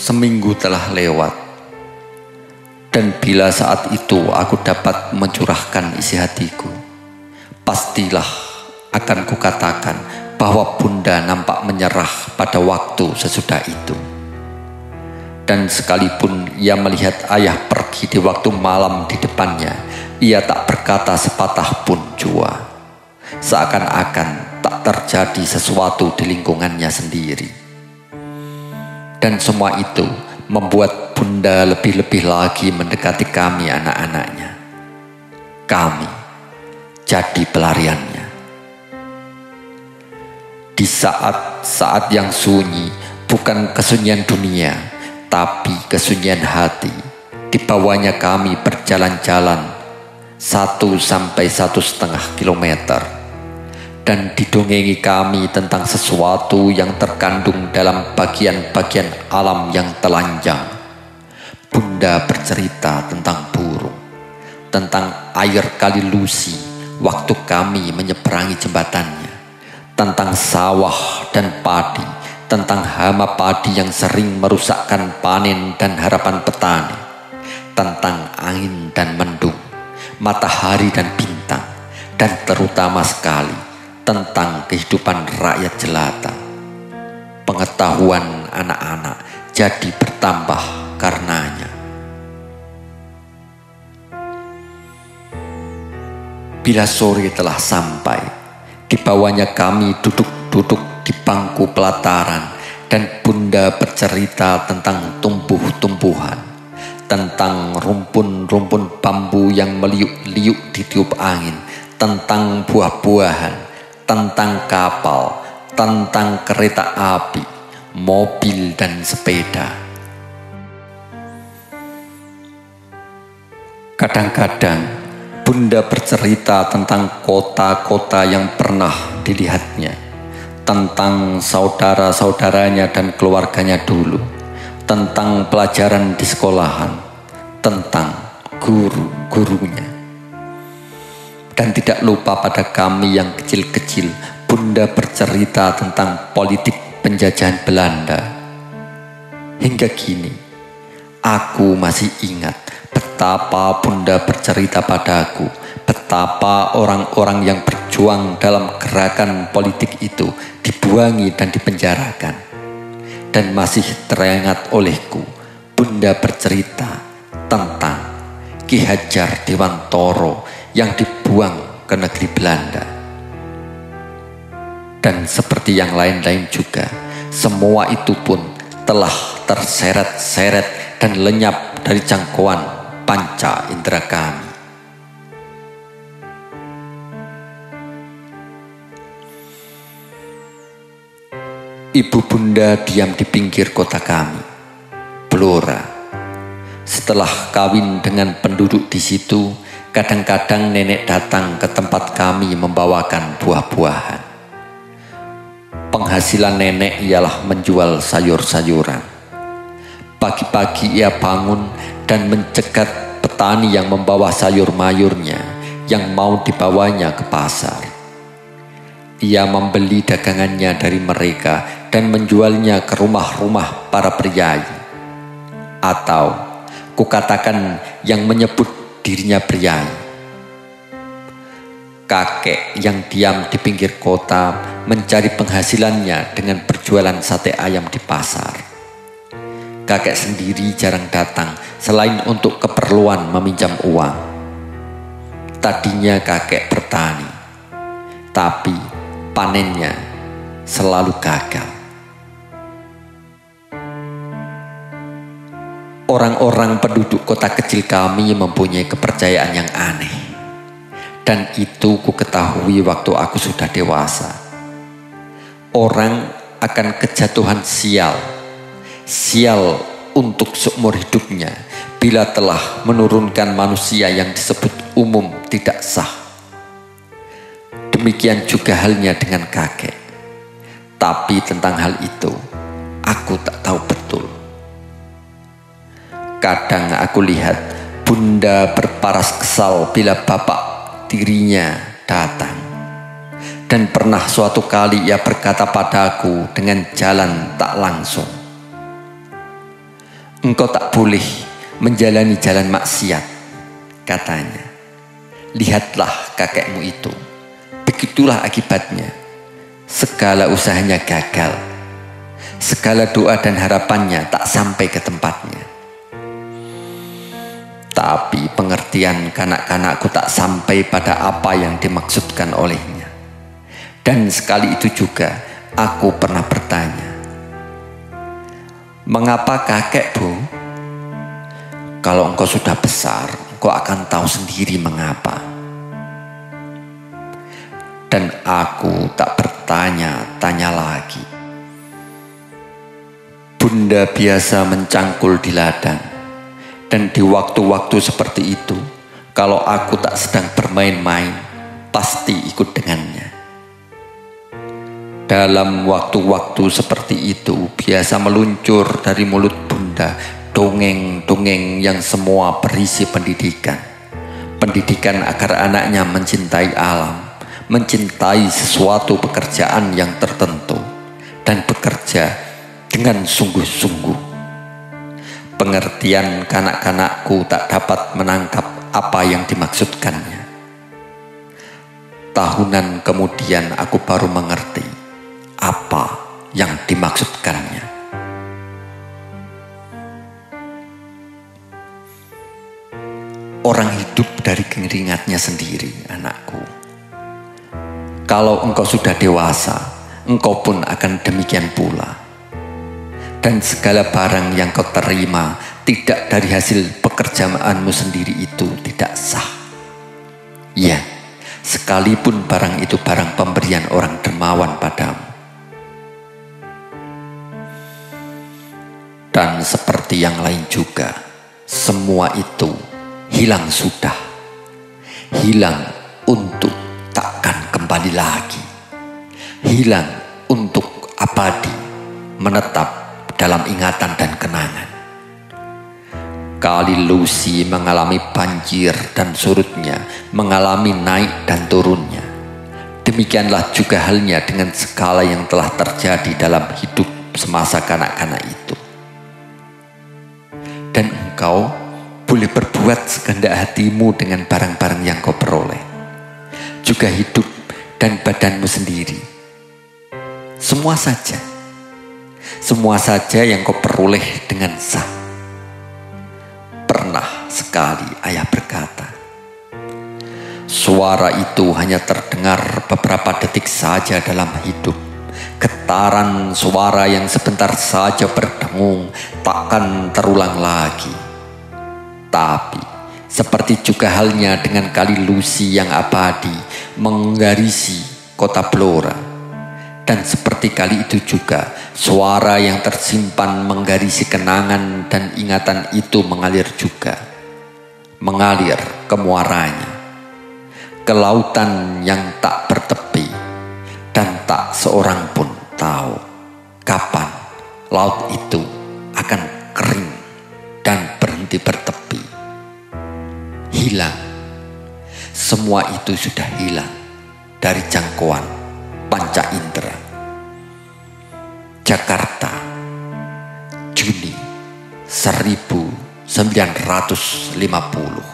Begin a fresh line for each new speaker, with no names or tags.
Seminggu telah lewat, dan bila saat itu aku dapat mencurahkan isi hatiku, pastilah akan kukatakan bahwa Bunda nampak menyerah pada waktu sesudah itu. Dan sekalipun ia melihat ayah pergi di waktu malam di depannya, ia tak berkata sepatah pun jua. Seakan-akan tak terjadi sesuatu di lingkungannya sendiri. Dan semua itu membuat Bunda lebih-lebih lagi mendekati kami anak-anaknya. Kami jadi pelariannya. Di saat-saat yang sunyi, bukan kesunyian dunia, tapi kesunyian hati, dibawanya kami berjalan-jalan 1-1,5 kilometer, dan didongengi kami tentang sesuatu yang terkandung dalam bagian-bagian alam yang telanjang. Bunda bercerita tentang burung, tentang air Kali Lusi waktu kami menyeberangi jembatannya, tentang sawah dan padi, tentang hama padi yang sering merusakkan panen dan harapan petani, tentang angin dan mendung, matahari dan bintang, dan terutama sekali tentang kehidupan rakyat jelata. Pengetahuan anak-anak jadi bertambah karenanya. Bila sore telah sampai, dibawanya kami duduk-duduk di bangku pelataran, dan Bunda bercerita tentang tumbuh-tumbuhan, tentang rumpun-rumpun bambu yang meliuk-liuk ditiup angin, tentang buah-buahan, tentang kapal, tentang kereta api, mobil dan sepeda. Kadang-kadang Bunda bercerita tentang kota-kota yang pernah dilihatnya, tentang saudara-saudaranya dan keluarganya dulu, tentang pelajaran di sekolahan, tentang guru-gurunya. Dan tidak lupa pada kami yang kecil-kecil, Bunda bercerita tentang politik penjajahan Belanda. Hingga kini, aku masih ingat betapa Bunda bercerita padaku, betapa orang-orang yang berjuang dalam gerakan politik itu dibuangi dan dipenjarakan. Dan masih teringat olehku, Bunda bercerita tentang Ki Hajar Dewantoro yang dibuang ke negeri Belanda. Dan seperti yang lain-lain juga, semua itu pun telah terseret-seret dan lenyap dari jangkauan panca indera kami. Ibu Bunda diam di pinggir kota kami, Blora. Setelah kawin dengan penduduk di situ, kadang-kadang nenek datang ke tempat kami membawakan buah-buahan. Penghasilan nenek ialah menjual sayur-sayuran. Pagi-pagi ia bangun dan mencegat petani yang membawa sayur mayurnya yang mau dibawanya ke pasar. Ia membeli dagangannya dari mereka dan menjualnya ke rumah-rumah para priai, atau kukatakan yang menyebut dirinya priai. Kakek yang diam di pinggir kota mencari penghasilannya dengan berjualan sate ayam di pasar. Kakek sendiri jarang datang selain untuk keperluan meminjam uang. Tadinya kakek bertani, tapi panennya selalu gagal. Orang-orang penduduk kota kecil kami mempunyai kepercayaan yang aneh, dan itu ku ketahui waktu aku sudah dewasa. Orang akan kejatuhan sial untuk seumur hidupnya bila telah menurunkan manusia yang disebut umum tidak sah. Demikian juga halnya dengan kakek. Tapi tentang hal itu, aku tak tahu betul. Kadang aku lihat Bunda berparas kesal bila bapak tirinya datang. Dan pernah suatu kali ia berkata padaku dengan jalan tak langsung, engkau tak boleh menjalani jalan maksiat, katanya. Lihatlah kakekmu itu, begitulah akibatnya. Segala usahanya gagal, segala doa dan harapannya tak sampai ke tempatnya. Tapi pengertian kanak-kanakku tak sampai pada apa yang dimaksudkan olehnya. Dan sekali itu juga aku pernah bertanya, mengapa kakek, Bu? Kalau engkau sudah besar, engkau akan tahu sendiri mengapa. Dan aku tak bertanya-tanya lagi. Bunda biasa mencangkul di ladang. Dan di waktu-waktu seperti itu, kalau aku tak sedang bermain-main, pasti ikut dengannya. Dalam waktu-waktu seperti itu, biasa meluncur dari mulut Bunda dongeng-dongeng yang semua berisi pendidikan. Pendidikan agar anaknya mencintai alam, mencintai sesuatu pekerjaan yang tertentu, dan bekerja dengan sungguh-sungguh. Pengertian kanak-kanakku tak dapat menangkap apa yang dimaksudkannya. Tahunan kemudian aku baru mengerti apa yang dimaksudkannya. Orang hidup dari keringatnya sendiri, anakku. Kalau engkau sudah dewasa, engkau pun akan demikian pula. Dan segala barang yang kau terima tidak dari hasil pekerjaanmu sendiri itu tidak sah. Ya, sekalipun barang itu barang pemberian orang dermawan padamu. Dan seperti yang lain juga, semua itu hilang sudah. Hilang untuk takkan kembali lagi. Hilang untuk abadi, menetap dalam ingatan dan kenangan. Kali Lusi mengalami banjir dan surutnya, mengalami naik dan turunnya. Demikianlah juga halnya dengan segala yang telah terjadi dalam hidup semasa kanak-kanak itu. Dan engkau boleh berbuat sekehendak hatimu dengan barang-barang yang kau peroleh, juga hidup dan badanmu sendiri. Semua saja yang kau peroleh dengan sah. Pernah sekali ayah berkata, suara itu hanya terdengar beberapa detik saja dalam hidup. Getaran suara yang sebentar saja berdengung takkan terulang lagi. Tapi seperti juga halnya dengan kali Lusi yang abadi menggarisi kota Blora. Dan seperti kali itu juga, suara yang tersimpan menggarisi kenangan dan ingatan itu mengalir juga. Mengalir ke muaranya, ke lautan yang tak bertepi, dan tak seorang pun tahu kapan laut itu akan kering dan berhenti bertepi. Hilang. Semua itu sudah hilang dari jangkauan panca indera. Jakarta, Juni 1950.